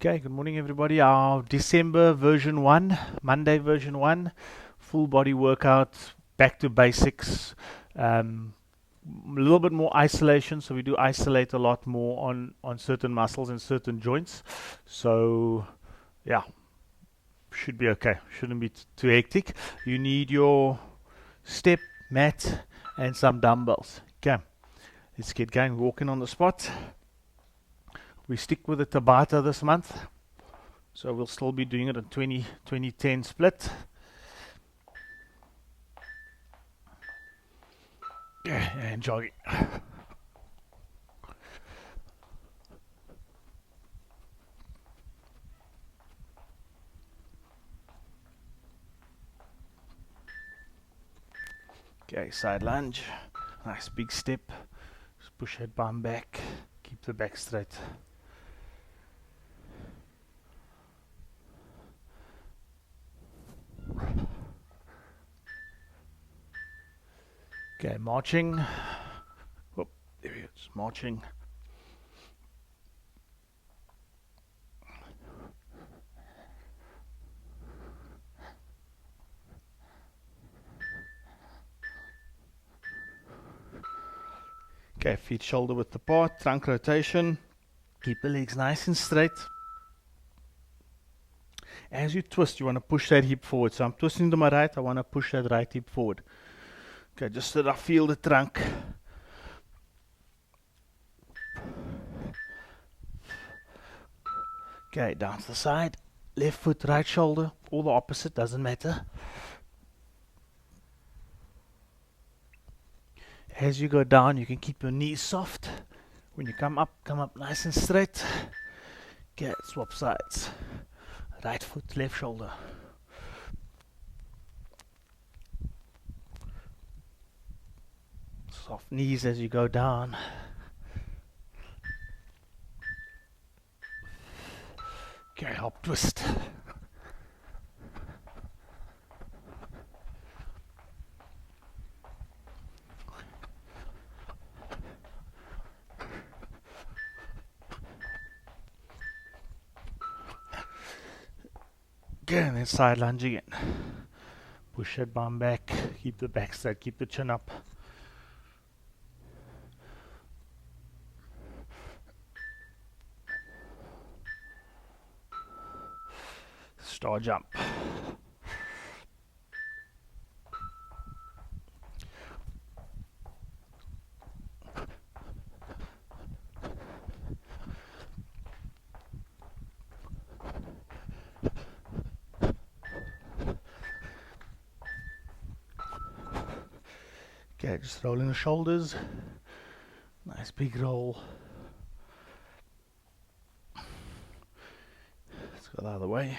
Okay, good morning everybody. Our December version 1, Monday version 1, full body workout, back to basics, a little bit more isolation, so we do isolate a lot more on certain muscles and certain joints. So yeah, should be okay, shouldn't be too hectic. You need your step mat and some dumbbells. Okay, let's get going, walking on the spot. We stick with the Tabata this month. So we'll still be doing it a 20-10 split. And jogging. Okay, side lunge. Nice big step. Just push that bum back. Keep the back straight. Okay, marching. Oh, there we go. Just marching. Okay, feet shoulder width apart. Trunk rotation. Keep the legs nice and straight. As you twist, you want to push that hip forward. So I'm twisting to my right. I want to push that right hip forward. Okay, just so that I feel the trunk. Okay, down to the side. Left foot, right shoulder, or the opposite, doesn't matter. As you go down, you can keep your knees soft. When you come up nice and straight. Okay, swap sides. Right foot, left shoulder. Soft knees as you go down. Okay, hop twist. Okay, and then side lunge again. Push that bum back, keep the back straight, keep the chin up. Star jump. Okay, just rolling the shoulders. Nice big roll. Let's go the other way.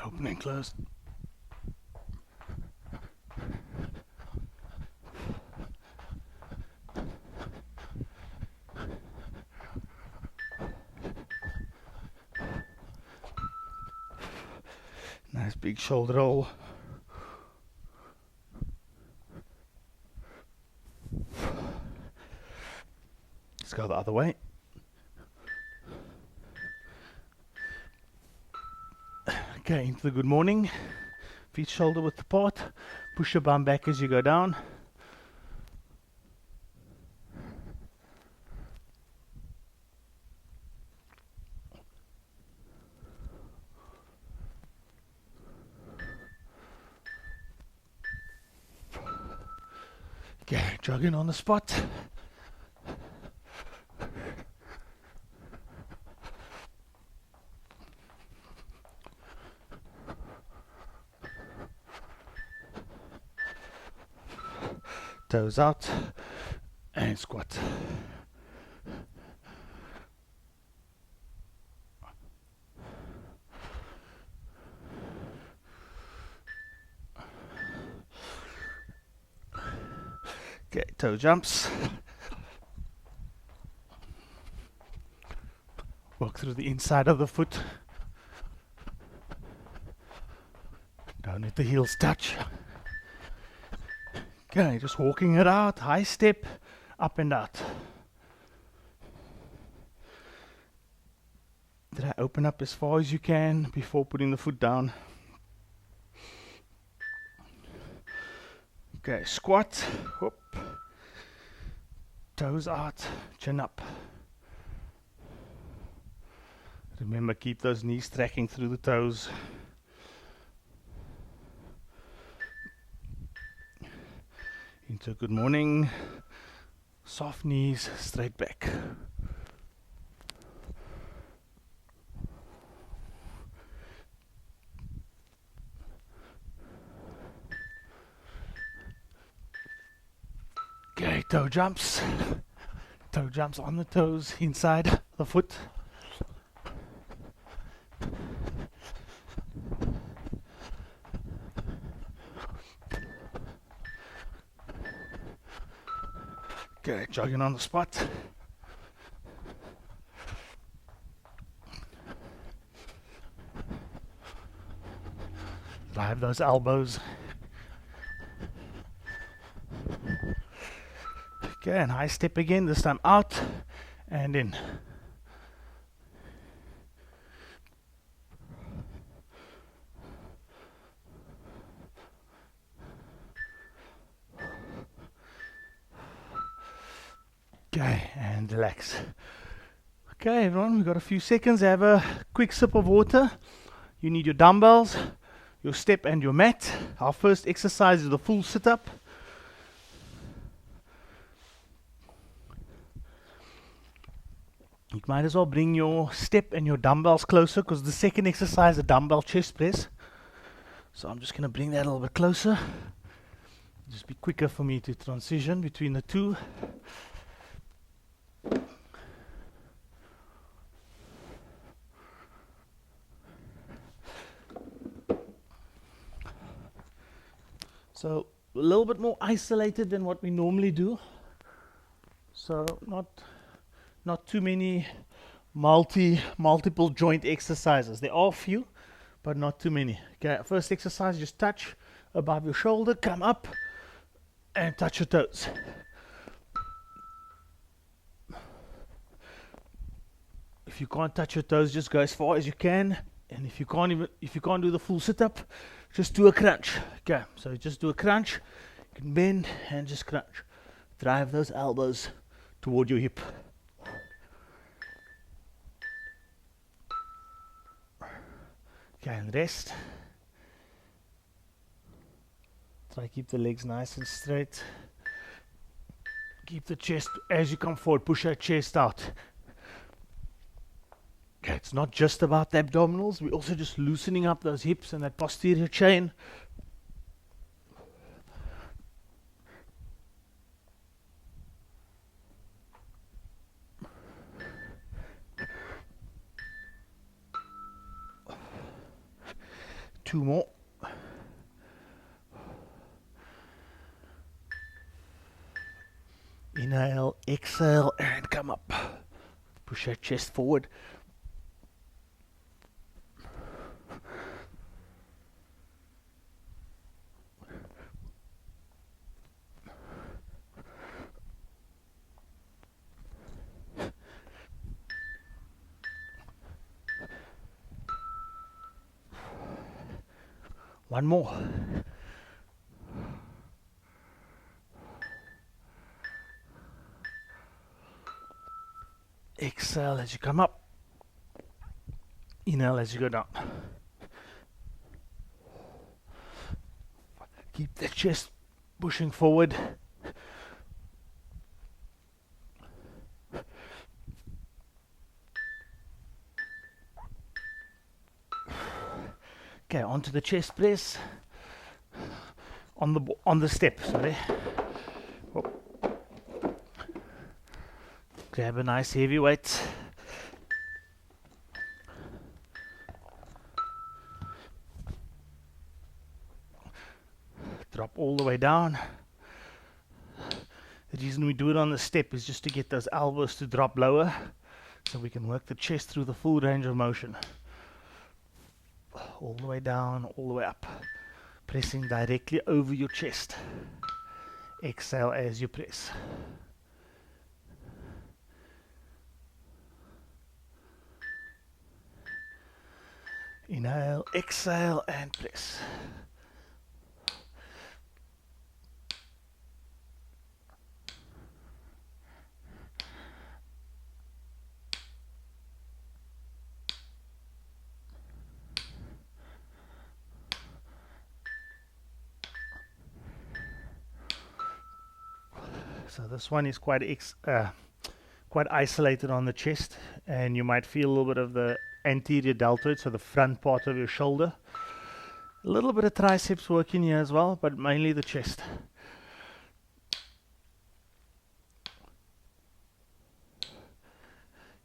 Open and close. Nice big shoulder roll. Let's go the other way. Okay, into the good morning. Feet shoulder width apart. Push your bum back as you go down. Okay, jogging on the spot. Toes out and squat. Okay, toe jumps. Walk through the inside of the foot. Don't let the heels touch. Okay, just walking it out. High step, up and out. Try open up as far as you can before putting the foot down. Okay, squat, whoop, toes out, chin up. Remember, keep those knees tracking through the toes. Into good morning, soft knees, straight back. Okay, toe jumps on the toes, inside the foot. Okay, jogging on the spot. Drive those elbows. Okay, and high step again, this time out and in. Okay, and relax. Okay, everyone, we've got a few seconds. Have a quick sip of water. You need your dumbbells, your step, and your mat. Our first exercise is the full sit-up. You might as well bring your step and your dumbbells closer, because the second exercise is a dumbbell chest press. So I'm just going to bring that a little bit closer. Just be quicker for me to transition between the two. So a little bit more isolated than what we normally do. So not too many multiple joint exercises. There are a few, but not too many. Okay, first exercise, just touch above your shoulder, come up and touch your toes. If you can't touch your toes, just go as far as you can. And if you can't do the full sit-up, just do a crunch. Okay, so just do a crunch. You can bend and just crunch. Drive those elbows toward your hip. Okay, and rest. Try to keep the legs nice and straight. Keep the chest, as you come forward, push that chest out. Okay, it's not just about the abdominals, we're also just loosening up those hips and that posterior chain. Two more. Inhale, exhale, and come up. Push that chest forward. One more. Exhale as you come up. Inhale as you go down. Keep the chest pushing forward. Okay, onto the chest press. On the step, sorry. Grab a nice heavy weight. Drop all the way down. The reason we do it on the step is just to get those elbows to drop lower, so we can work the chest through the full range of motion. All the way down, all the way up. Pressing directly over your chest. Exhale as you press. Inhale, exhale, and press. So this one is quite isolated on the chest, and you might feel a little bit of the anterior deltoid, so the front part of your shoulder. A little bit of triceps working here as well, but mainly the chest.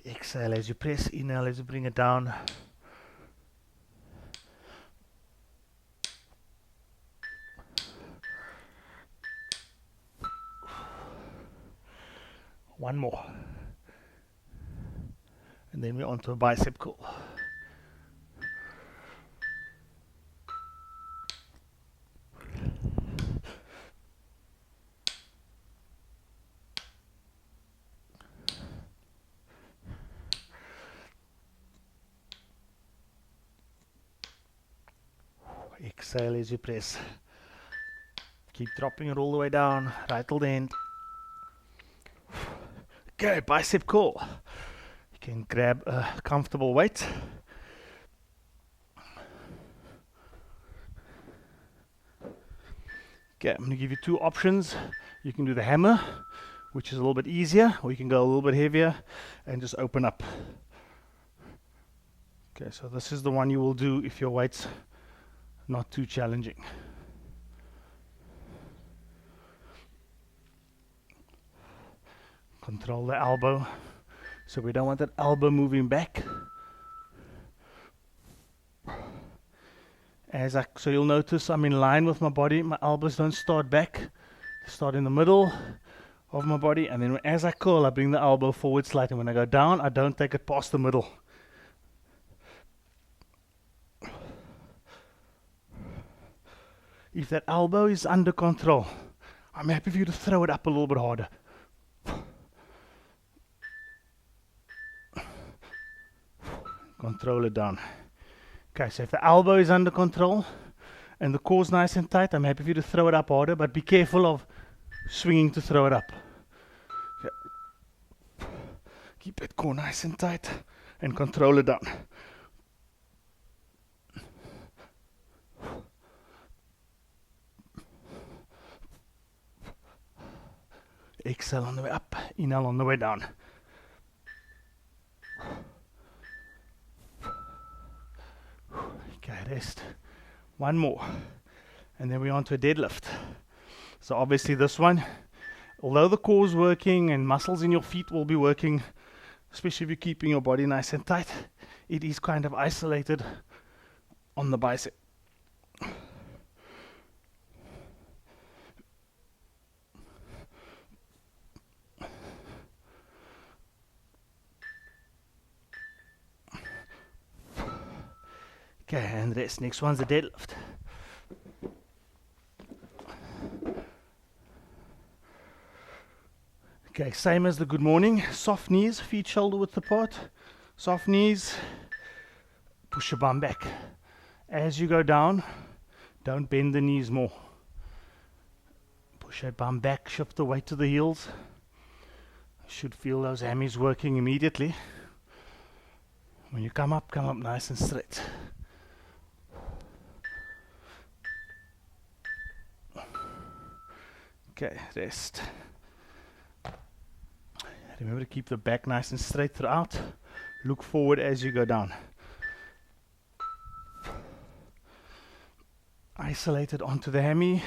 Exhale as you press, inhale as you bring it down. One more. And then we're on to a bicep curl. Exhale as you press. Keep dropping it all the way down, right till the end. Okay, bicep curl. You can grab a comfortable weight. Okay, I'm going to give you two options. You can do the hammer, which is a little bit easier, or you can go a little bit heavier and just open up. Okay, so this is the one you will do if your weight's not too challenging. Control the elbow, so we don't want that elbow moving back. So you'll notice I'm in line with my body. My elbows don't start back, they start in the middle of my body, and then as I curl, I bring the elbow forward slightly. When I go down, I don't take it past the middle. If that elbow is under control, I'm happy for you to throw it up a little bit harder. Control it down. Okay, so if the elbow is under control and the core's nice and tight, I'm happy for you to throw it up harder, but be careful of swinging to throw it up. Okay. Keep that core nice and tight and control it down. Exhale on the way up, inhale on the way down. Okay, rest. One more. And then we're on to a deadlift. So obviously this one, although the core is working and muscles in your feet will be working, especially if you're keeping your body nice and tight, it is kind of isolated on the bicep. Okay, and rest. Next one's a deadlift. Okay, same as the good morning. Soft knees, feet shoulder width apart. Soft knees, push your bum back. As you go down, don't bend the knees more. Push your bum back, shift the weight to the heels. Should feel those hammies working immediately. When you come up nice and straight. Okay, rest. Remember to keep the back nice and straight throughout. Look forward as you go down. Isolate it onto the hammy.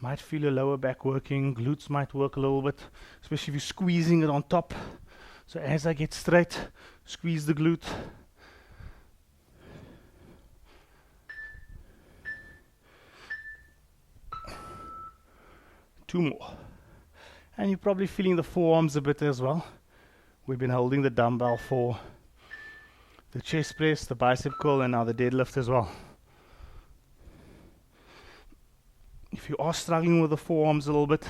Might feel your lower back working. Glutes might work a little bit, especially if you're squeezing it on top. So as I get straight, squeeze the glute. Two more. And you're probably feeling the forearms a bit as well. We've been holding the dumbbell for the chest press, the bicep curl, and now the deadlift as well. If you are struggling with the forearms a little bit,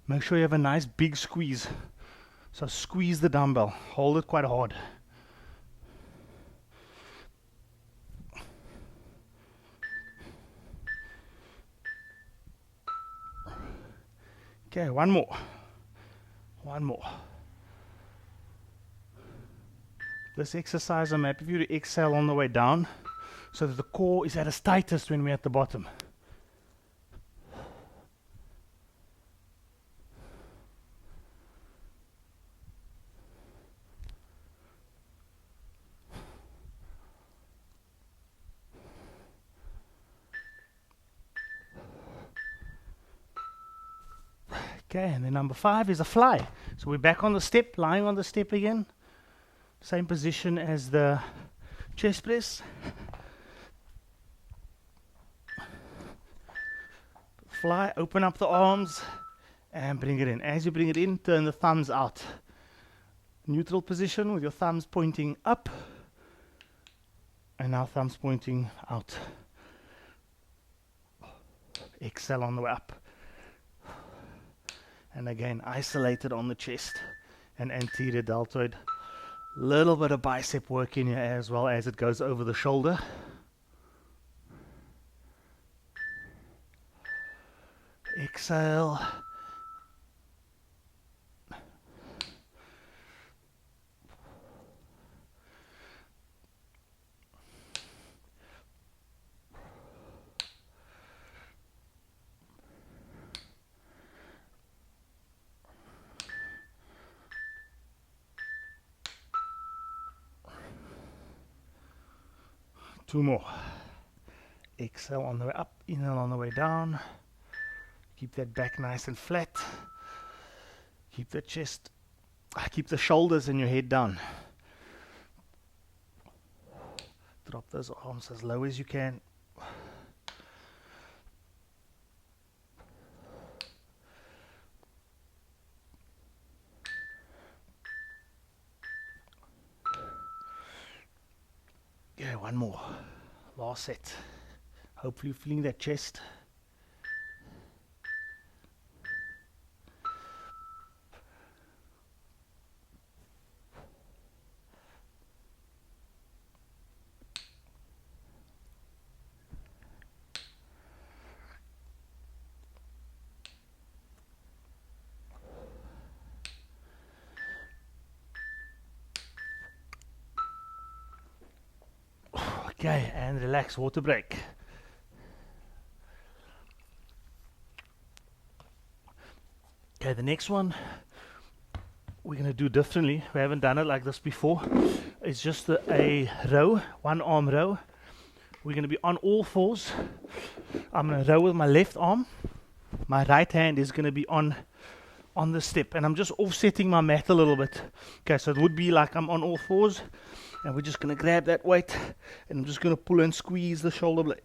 make sure you have a nice big squeeze. So squeeze the dumbbell, hold it quite hard. Okay, one more. One more. This exercise, I'm happy for you to exhale on the way down so that the core is at its tightest when we're at the bottom. Okay, and then number 5 is a fly. So we're back on the step, lying on the step again. Same position as the chest press. Fly, open up the arms and bring it in. As you bring it in, turn the thumbs out. Neutral position with your thumbs pointing up and now thumbs pointing out. Exhale on the way up. And again, isolated on the chest and anterior deltoid. Little bit of bicep work in here as well as it goes over the shoulder. Exhale. Two more. Exhale on the way up, inhale on the way down. Keep that back nice and flat. Keep the chest, keep the shoulders and your head down. Drop those arms as low as you can. Yeah, one more. Last set. Hopefully feeling that chest. Okay, and relax, water break. Okay, the next one we're going to do differently. We haven't done it like this before. It's just a row, one arm row. We're going to be on all fours. I'm going to row with my left arm. My right hand is going to be on the step, and I'm just offsetting my mat a little bit. Okay, so it would be like I'm on all fours, and we're just going to grab that weight, and I'm just going to pull and squeeze the shoulder blade.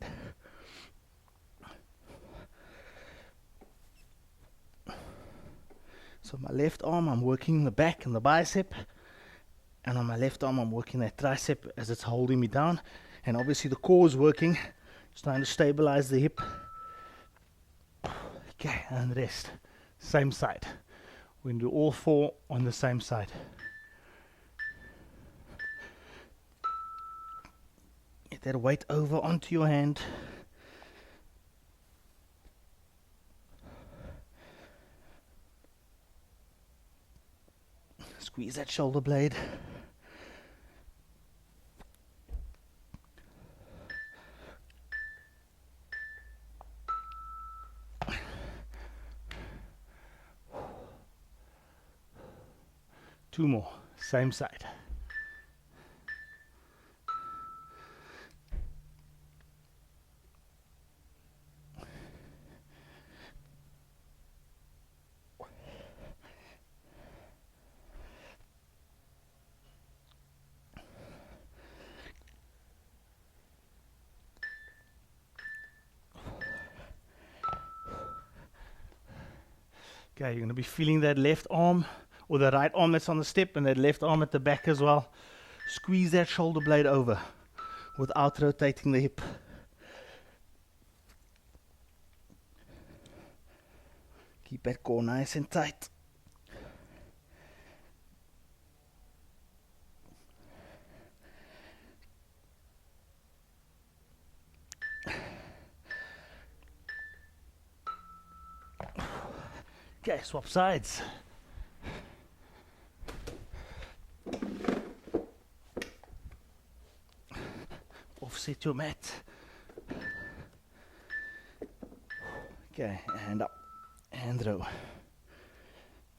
So my left arm, I'm working the back and the bicep, and on my left arm, I'm working that tricep as it's holding me down, and obviously the core is working, just trying to stabilize the hip. Okay, and rest. Same side. We're going to do all four on the same side. Get that weight over onto your hand. Squeeze that shoulder blade. Two more, same side. Okay, you're going to be feeling that left arm or the right arm that's on the step and that left arm at the back as well. Squeeze that shoulder blade over without rotating the hip. Keep that core nice and tight. Okay, swap sides. Offset your mat. Okay, and up and row.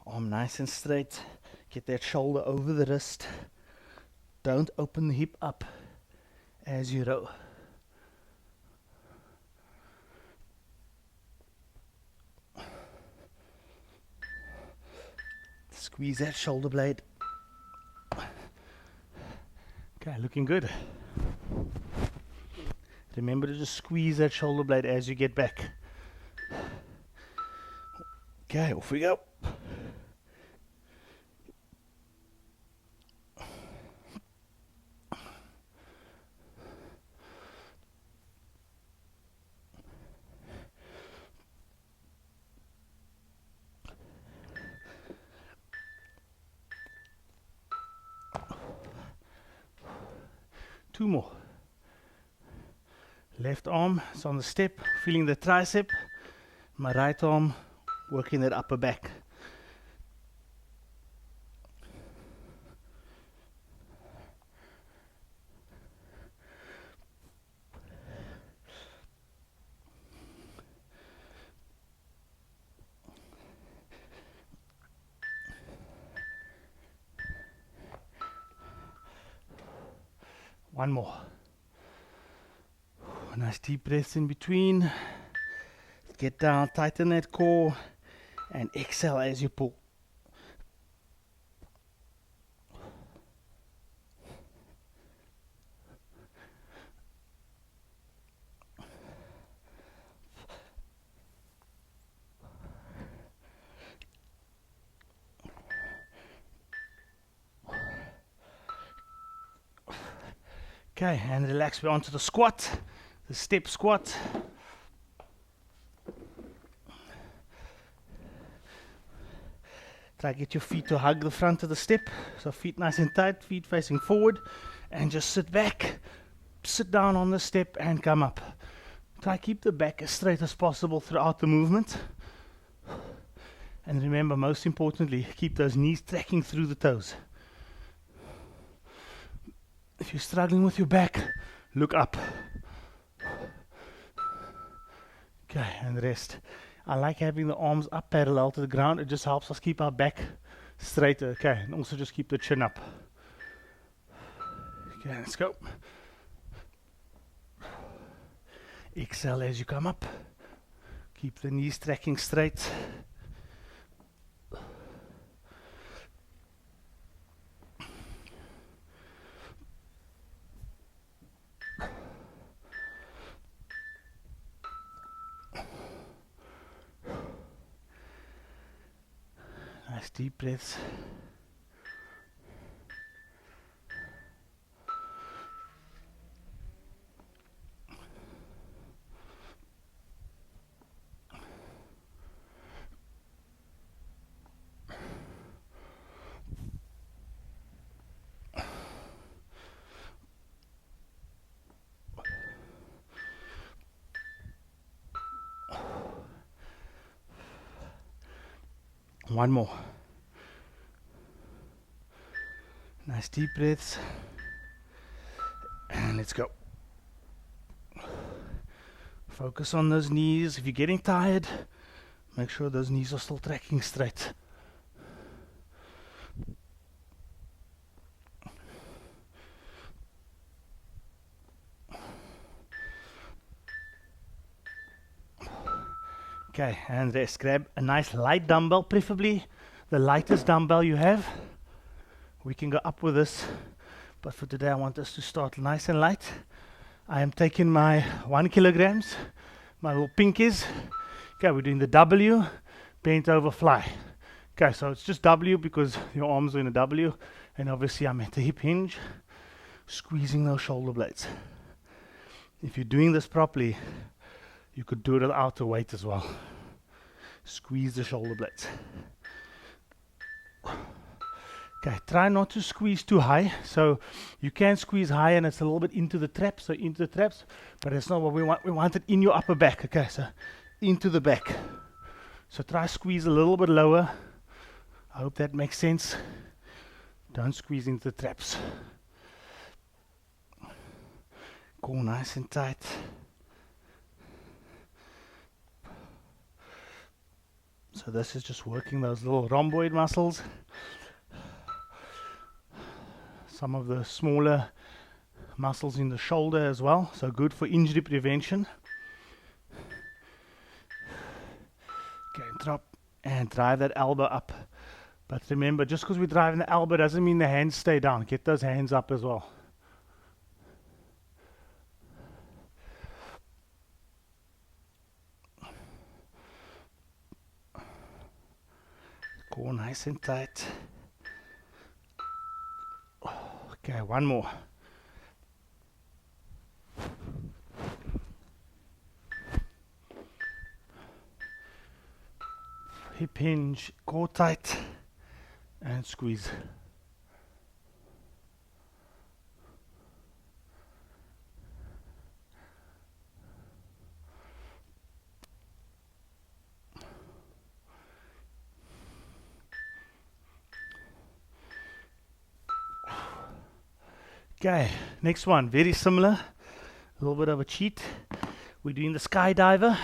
Arm nice and straight. Get that shoulder over the wrist. Don't open the hip up as you row. Squeeze that shoulder blade. Okay, looking good. Remember to just squeeze that shoulder blade as you get back. Okay, off we go. Two more. Left arm is on the step, feeling the tricep. My right arm working that upper back. One more. Nice deep breaths in between. Get down, tighten that core, and exhale as you pull. Okay, and relax. We're onto the squat, the step squat. Try to get your feet to hug the front of the step. So feet nice and tight, feet facing forward, and just sit back, sit down on the step and come up. Try to keep the back as straight as possible throughout the movement. And remember, most importantly, keep those knees tracking through the toes. If you're struggling with your back, look up. Okay, and rest. I like having the arms up parallel to the ground. It just helps us keep our back straight. Okay, and also just keep the chin up. Okay, let's go. Exhale as you come up. Keep the knees tracking straight. Nice deep breaths. One more. Nice deep breaths. And let's go. Focus on those knees. If you're getting tired, make sure those knees are still tracking straight. Okay, and rest. Grab a nice light dumbbell, preferably the lightest dumbbell you have. We can go up with this, but for today I want us to start nice and light. I am taking my 1 kilograms, my little pinkies. Okay, we're doing the W, bent over fly. Okay, so it's just W because your arms are in a W, and obviously I'm at the hip hinge, squeezing those shoulder blades. If you're doing this properly, you could do it without the weight as well. Squeeze the shoulder blades. Okay, try not to squeeze too high. So you can squeeze high and it's a little bit into the traps, but it's not what we want. We want it in your upper back. Okay, so into the back. So try squeeze a little bit lower. I hope that makes sense. Don't squeeze into the traps. Core nice and tight. So this is just working those little rhomboid muscles. Some of the smaller muscles in the shoulder as well. So good for injury prevention. Okay, drop and drive that elbow up. But remember, just because we're driving the elbow doesn't mean the hands stay down. Get those hands up as well. Core nice and tight. Okay, one more. Hip hinge, core tight, and squeeze. Okay, next one, very similar, a little bit of a cheat. We're doing the skydiver.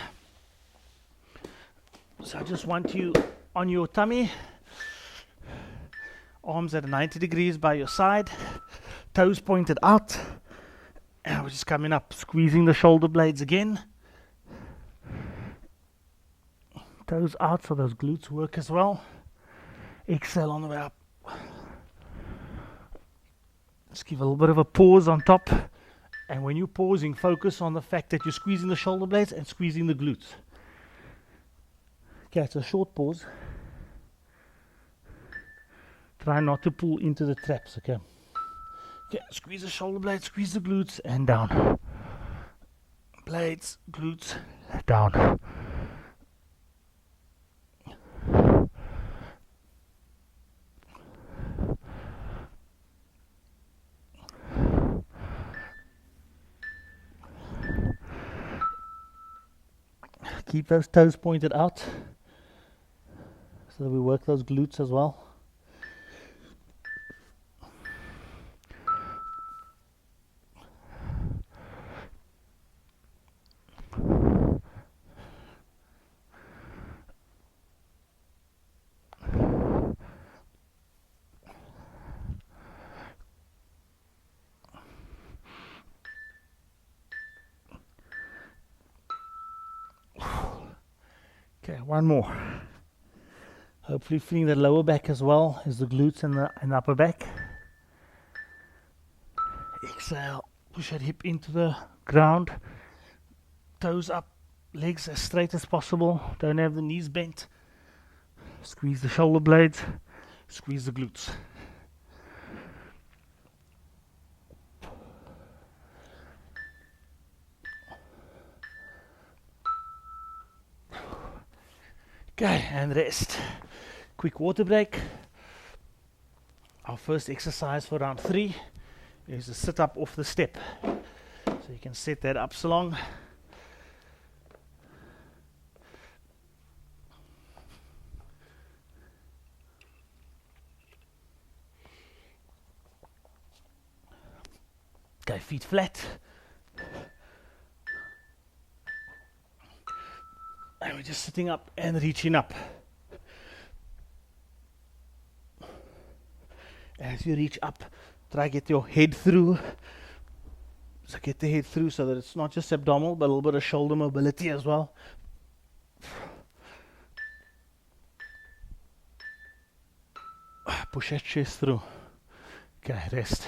So I just want you on your tummy, arms at 90 degrees by your side, toes pointed out, and we're just coming up, squeezing the shoulder blades again. Toes out so those glutes work as well. Exhale on the way up. Just give a little bit of a pause on top, and when you're pausing, focus on the fact that you're squeezing the shoulder blades and squeezing the glutes. Okay, it's a short pause. Try not to pull into the traps, okay? Okay, squeeze the shoulder blades, squeeze the glutes, and down. Blades, glutes, down. Keep those toes pointed out so that we work those glutes as well. Okay, one more. Hopefully feeling the lower back as well as the glutes and the upper back. Exhale, push that hip into the ground. Toes up, legs as straight as possible. Don't have the knees bent. Squeeze the shoulder blades, squeeze the glutes. Okay, and rest. Quick water break. Our first exercise for round 3 is a sit up off the step. So you can set that up so long. Okay, feet flat. And we're just sitting up and reaching up. As you reach up, try get your head through. So get the head through so that it's not just abdominal, but a little bit of shoulder mobility as well. Push that chest through. Okay, rest.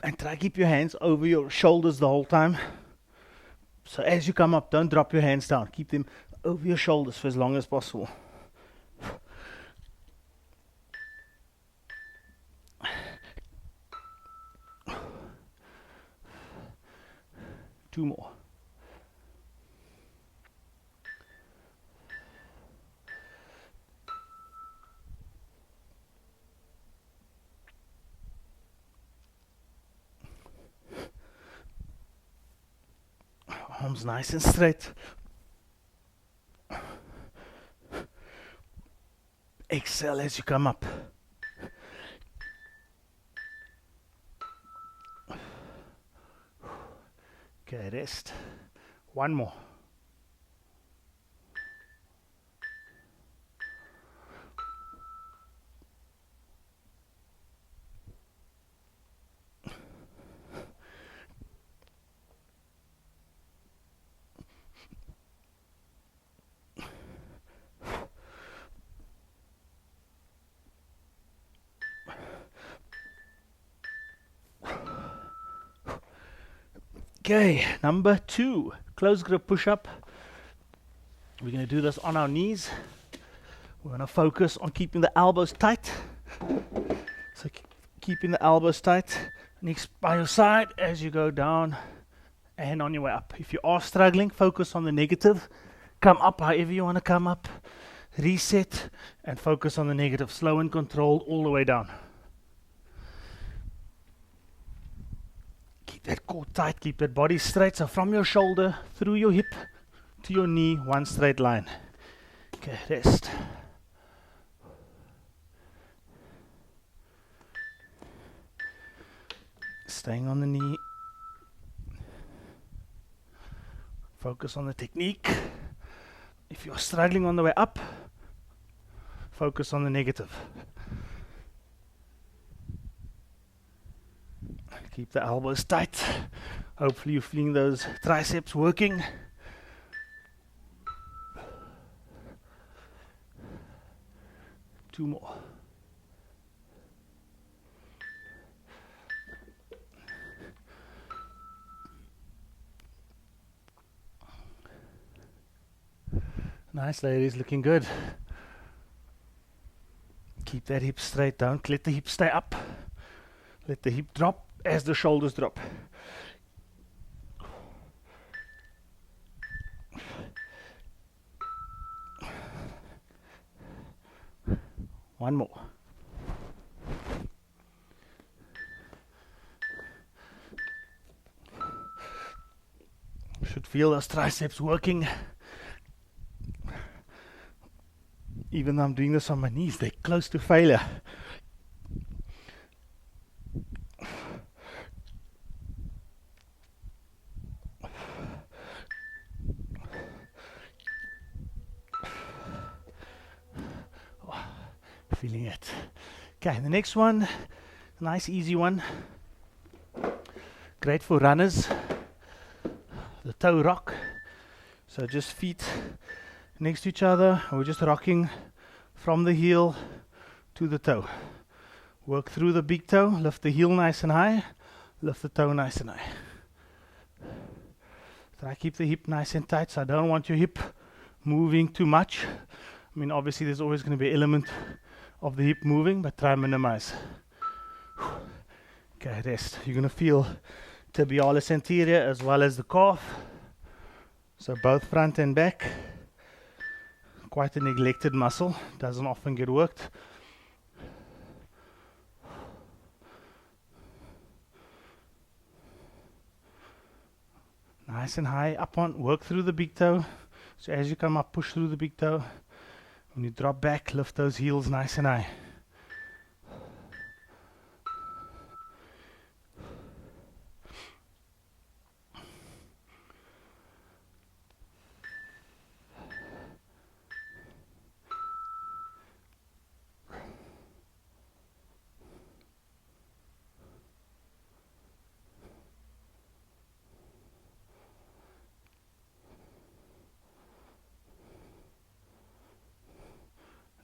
And try keep your hands over your shoulders the whole time. So as you come up, don't drop your hands down. Keep them over your shoulders for as long as possible. Two more. Arms nice and straight. Exhale as you come up. Okay, rest. One more. Okay, number 2, close grip push-up. We're going to do this on our knees. We're going to focus on keeping the elbows tight. So keeping the elbows tight, knees by your side as you go down and on your way up. If you are struggling, focus on the negative. Come up however you want to come up. Reset and focus on the negative. Slow and controlled all the way down. Keep that core tight, keep that body straight. So from your shoulder, through your hip, to your knee, one straight line. Okay, rest. Staying on the knee. Focus on the technique. If you're struggling on the way up, focus on the negative. Keep the elbows tight. Hopefully you're feeling those triceps working. Two more. Nice, ladies, looking good. Keep that hip straight, don't let the hip stay up. Let the hip drop as the shoulders drop. One more. Should feel those triceps working. Even though I'm doing this on my knees, they're close to failure. Oh, feeling it. Okay, the next one, nice easy one. Great for runners. The toe rock. So just feet next to each other. We're just rocking from the heel to the toe. Work through the big toe, lift the heel nice and high, lift the toe nice and high. Try keep the hip nice and tight, so I don't want your hip moving too much. I mean, obviously there's always going to be an element of the hip moving, but try and minimize. Okay, rest. You're going to feel tibialis anterior as well as the calf. So both front and back. Quite a neglected muscle, doesn't often get worked. Nice and high, up on, work through the big toe. So as you come up, push through the big toe. When you drop back, lift those heels nice and high.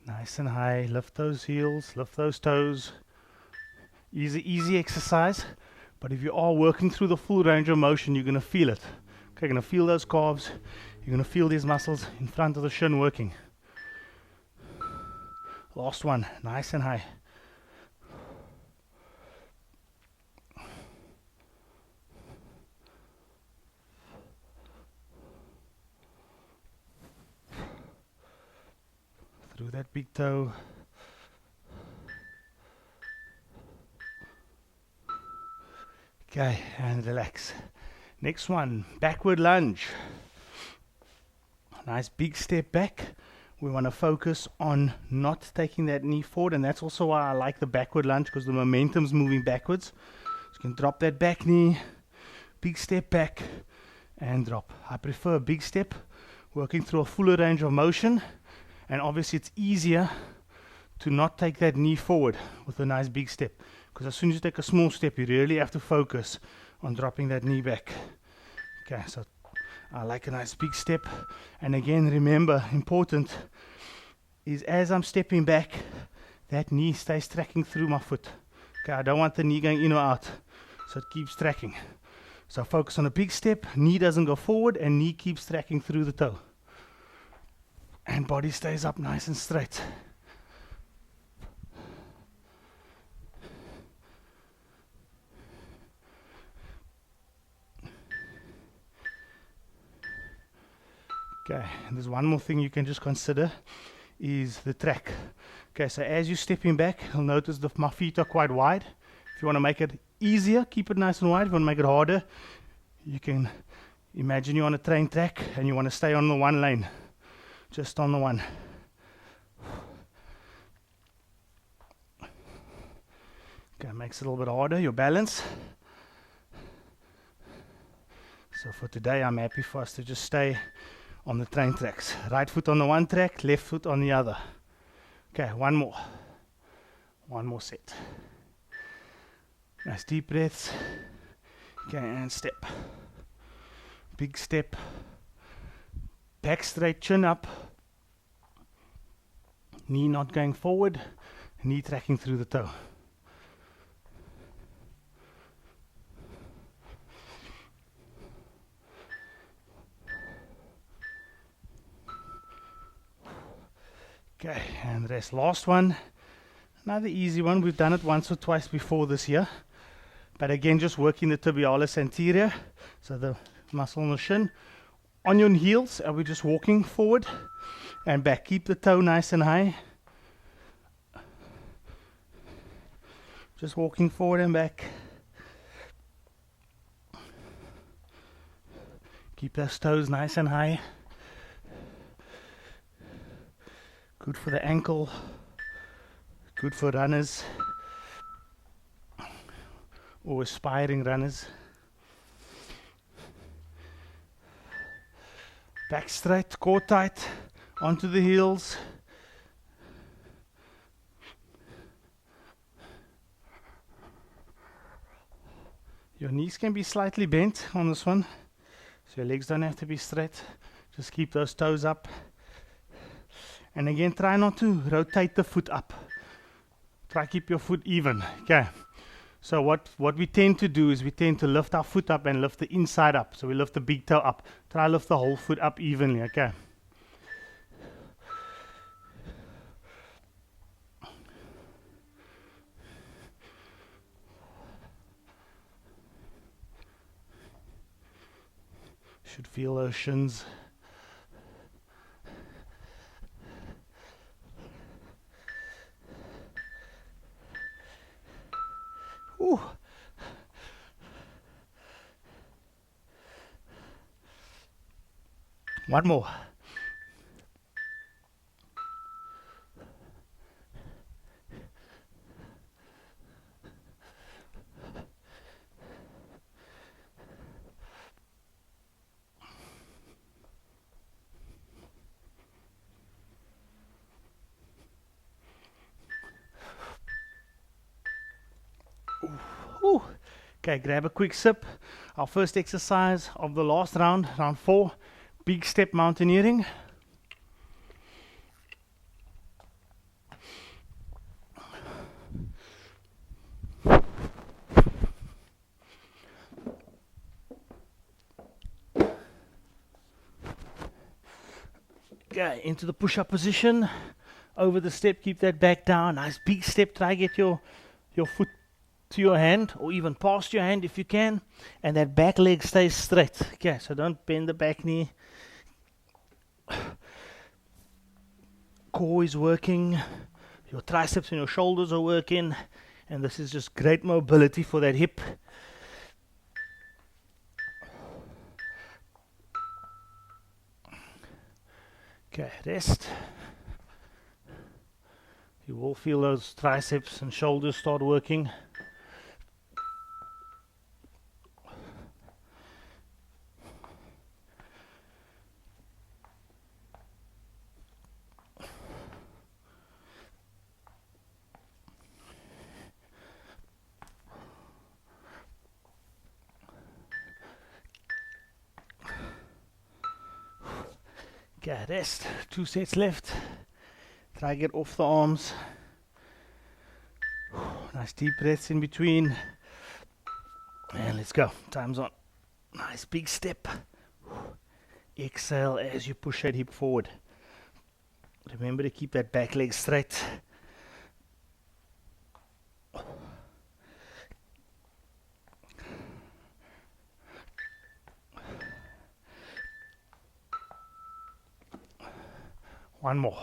Nice and high, lift those heels, lift those toes. Easy exercise, but if you are working through the full range of motion, you're going to feel it. Okay, you're going to feel those calves, you're going to feel these muscles in front of the shin working. Last one, nice and high. Through that big toe. Okay, and relax. Next one, backward lunge. Nice big step back. We want to focus on not taking that knee forward, and that's also why I like the backward lunge, because the momentum's moving backwards. So you can drop that back knee, big step back, and drop. I prefer a big step, working through a fuller range of motion, and obviously it's easier to not take that knee forward with a nice big step, because as soon as you take a small step, you really have to focus on dropping that knee back. Okay, so I like a nice big step. And again, remember, important is as I'm stepping back, that knee stays tracking through my foot. Okay, I don't want the knee going in or out, so it keeps tracking. So focus on a big step, knee doesn't go forward, and knee keeps tracking through the toe. And body stays up nice and straight. Okay, and there's one more thing you can just consider is the track. Okay, so as you're stepping back, you'll notice that my feet are quite wide. If you want to make it easier, keep it nice and wide. If you want to make it harder, you can imagine you're on a train track and you want to stay on the one lane, just on the one. Okay, makes it a little bit harder, your balance. So for today, I'm happy for us to just stay on the train tracks. Right foot on the one track, left foot on the other. Okay, one more set. Nice deep breaths. Okay, and step. Big step. Back straight, chin up. Knee not going forward, knee tracking through the toe. Okay, and rest. Last one, another easy one. We've done it once or twice before this year, but again, just working the tibialis anterior, so the muscle in the shin. On your heels, and we're just walking forward and back. Keep the toe nice and high. Just walking forward and back. Keep those toes nice and high. Good for the ankle, good for runners or aspiring runners. Back straight, core tight, onto the heels. Your knees can be slightly bent on this one, so your legs don't have to be straight. Just keep those toes up. And again, try not to rotate the foot up. Try keep your foot even. Okay. So what we tend to do is we tend to lift our foot up and lift the inside up. So we lift the big toe up. Try lift the whole foot up evenly. Okay. Should feel those shins. Ooh. One more. Ooh. Okay, grab a quick sip. Our first exercise of the last round, round 4, big step mountaineering. Okay, into the push-up position. Over the step, keep that back down. Nice big step. Try get your foot to your hand, or even past your hand if you can, and that back leg stays straight. Okay, so don't bend the back knee. Core is working, your triceps and your shoulders are working, and this is just great mobility for that hip. Okay, rest. You will feel those triceps and shoulders start working. Okay, rest. 2 sets left. Try to get off the arms. Nice deep breaths in between. And let's go. Time's on. Nice big step. Exhale as you push that hip forward. Remember to keep that back leg straight. One more.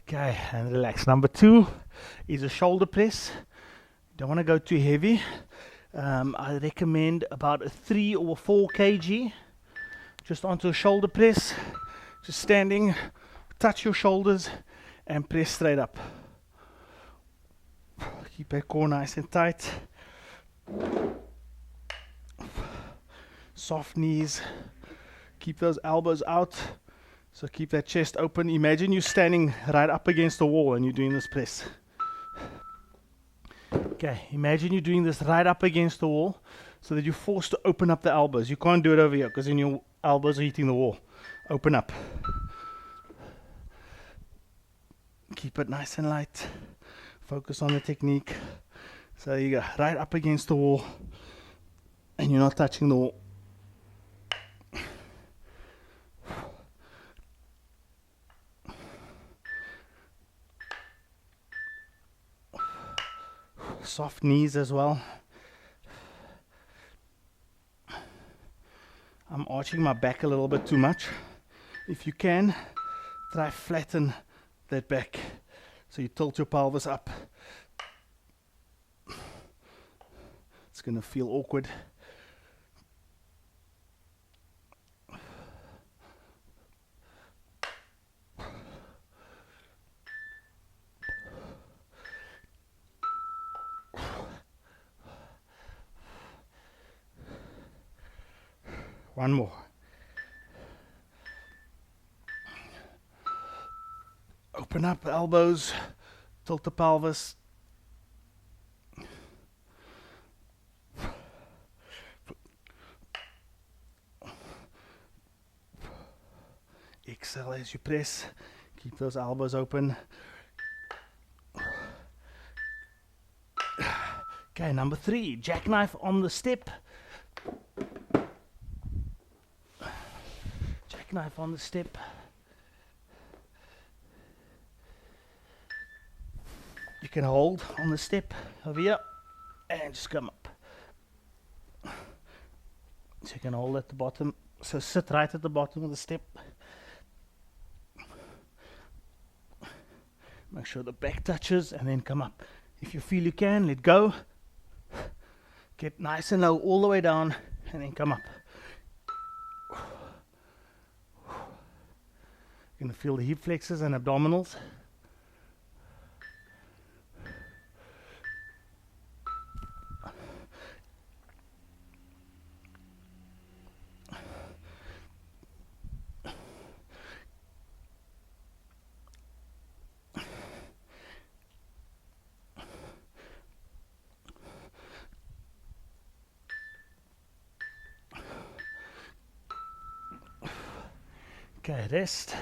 Okay, and relax. Number 2 is a shoulder press. Don't want to go too heavy. I recommend about a 3 or 4 kg just onto a shoulder press. Just standing, touch your shoulders and press straight up. Keep that core nice and tight. Soft knees. Keep those elbows out. So keep that chest open. Imagine you're standing right up against the wall and you're doing this press. Okay, imagine you're doing this right up against the wall so that you're forced to open up the elbows. You can't do it over here because then your elbows are hitting the wall. Open up. Keep it nice and light. Focus on the technique. So there you go, right up against the wall and you're not touching the wall. Soft knees as well. I'm arching my back a little bit too much. If you can, try flatten that back so you tilt your pelvis up. It's gonna feel awkward. One more. Open up elbows, tilt the pelvis. Exhale as you press. Keep those elbows open. Okay, number 3, jackknife on the step. Jackknife on the step. You can hold on the step over here and just come up. So you can hold at the bottom. So sit right at the bottom of the step. Make sure the back touches and then come up. If you feel you can, let go. Get nice and low all the way down and then come up. You're going to feel the hip flexors and abdominals. Okay, rest.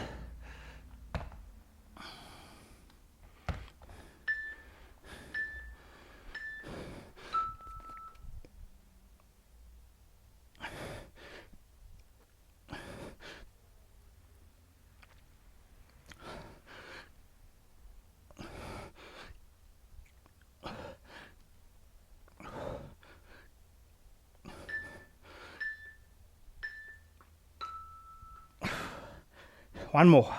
One more.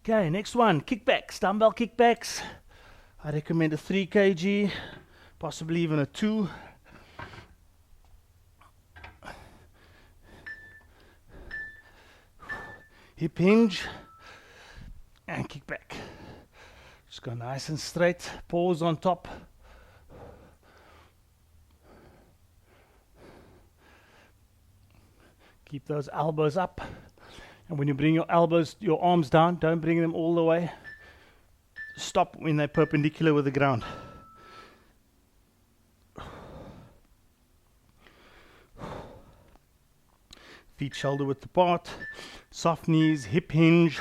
Okay, next one, kickbacks, dumbbell kickbacks. I recommend a 3 kg, possibly even a 2. Hip hinge and kick back. Just go nice and straight, pause on top. Keep those elbows up. And when you bring your elbows, your arms down, don't bring them all the way. Stop when they're perpendicular with the ground. Feet shoulder width apart, soft knees, hip hinge,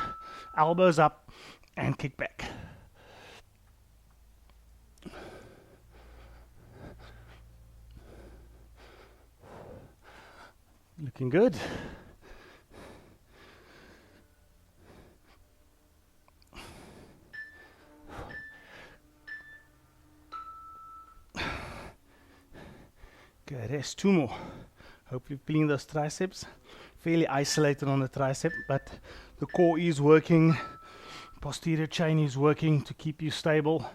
elbows up, and kick back. Looking good. Okay, rest 2 more. Hopefully feeling those triceps. Fairly isolated on the tricep, but the core is working. Posterior chain is working to keep you stable.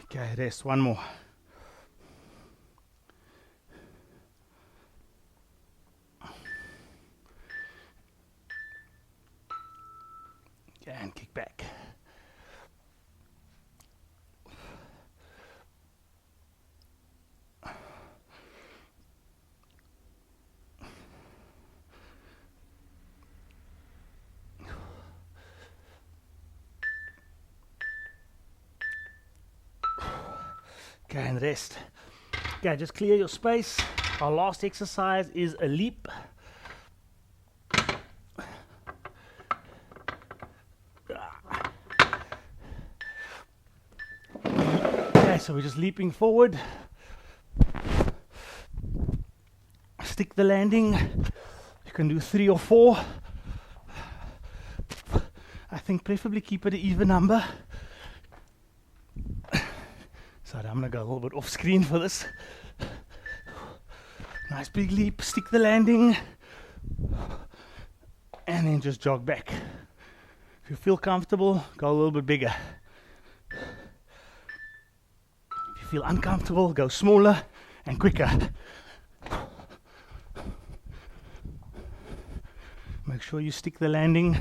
Okay, rest 1 more. And kick back. Okay, and rest. Okay, just clear your space. Our last exercise is a leap. So we're just leaping forward. Stick the landing. You can do 3 or 4. I think preferably keep it an even number. Sorry, I'm gonna go a little bit off screen for this. Nice big leap, stick the landing, and then just jog back. If you feel comfortable, go a little bit bigger. Feel uncomfortable, go smaller and quicker. Make sure you stick the landing.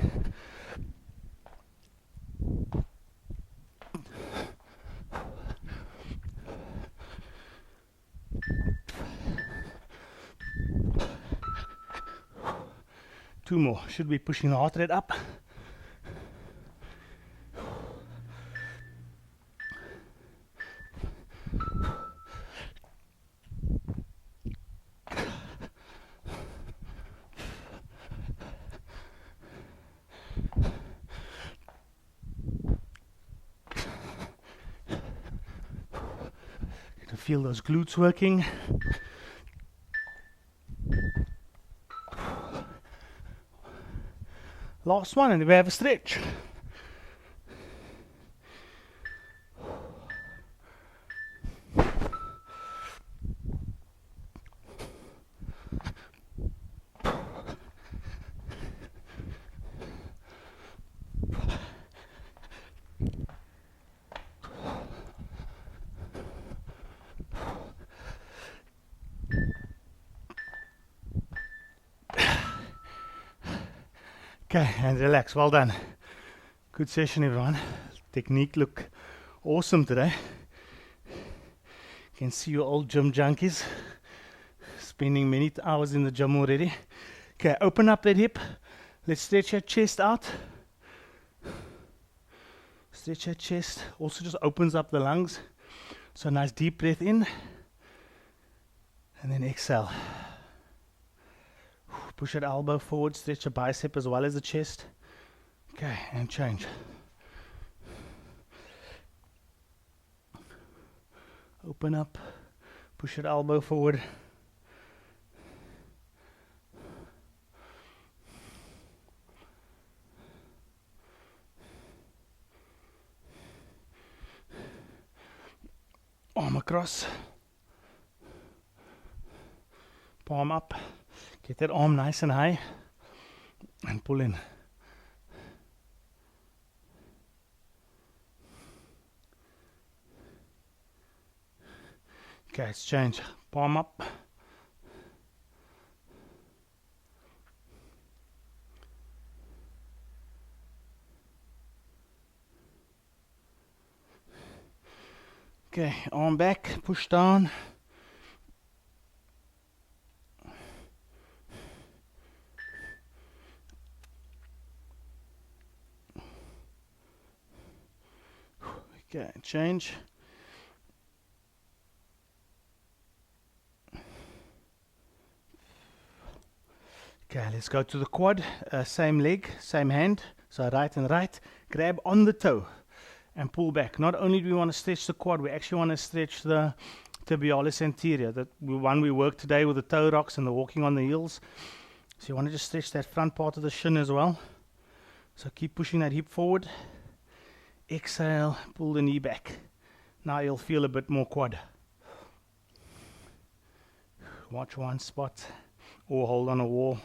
Two more, should be pushing the heart rate up. Feel those glutes working. Last one, and we have a stretch. Okay, and relax. Well done. Good session, everyone. Technique look awesome today. You can see your old gym junkies spending many hours in the gym already. Okay, open up that hip, Let's stretch your chest out. Stretch your chest. Also just opens up the lungs. So nice deep breath in. And then exhale. Push your elbow forward. Stretch your bicep as well as the chest. Okay, and change. Open up. Push your elbow forward. Arm across. Palm up. Get that arm nice and high. And pull in. Okay, let's change. Palm up. Okay, arm back, push down. Okay, change. Okay, let's go to the quad. Same leg, same hand. So right and right. Grab on the toe and pull back. Not only do we want to stretch the quad, we actually want to stretch the tibialis anterior. That one we worked today with the toe rocks and the walking on the heels. So you want to just stretch that front part of the shin as well. So keep pushing that hip forward. Exhale, pull the knee back. Now you'll feel a bit more quad. Watch one spot or hold on a wall.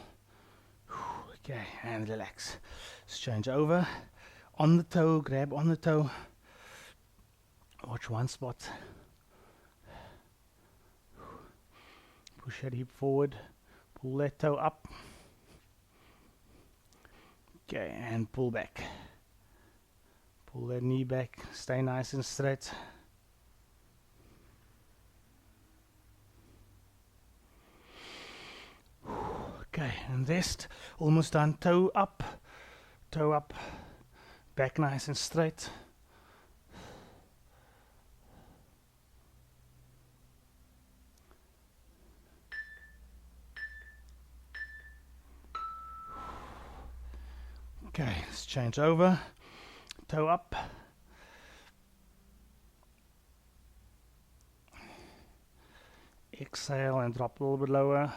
Okay, and relax. Let's change over. On the toe, grab on the toe. Watch one spot. Push that hip forward. Pull that toe up. Okay, and pull back. Pull that knee back. Stay nice and straight. Okay, and rest. Almost done. Toe up. Toe up. Back nice and straight. Okay, let's change over. Toe up. Exhale and drop a little bit lower.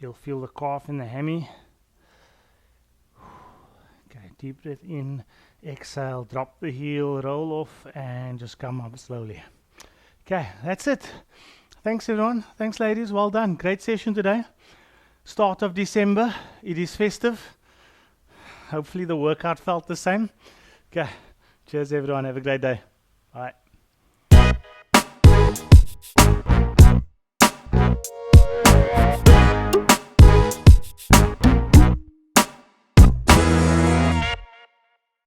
You'll feel the calf in the hammy. Okay, deep breath in. Exhale, drop the heel, roll off, and just come up slowly. Okay, that's it. Thanks everyone. Thanks ladies. Well done. Great session today. Start of December. It is festive. Hopefully the workout felt the same. Okay. Cheers everyone. Have a great day. Bye.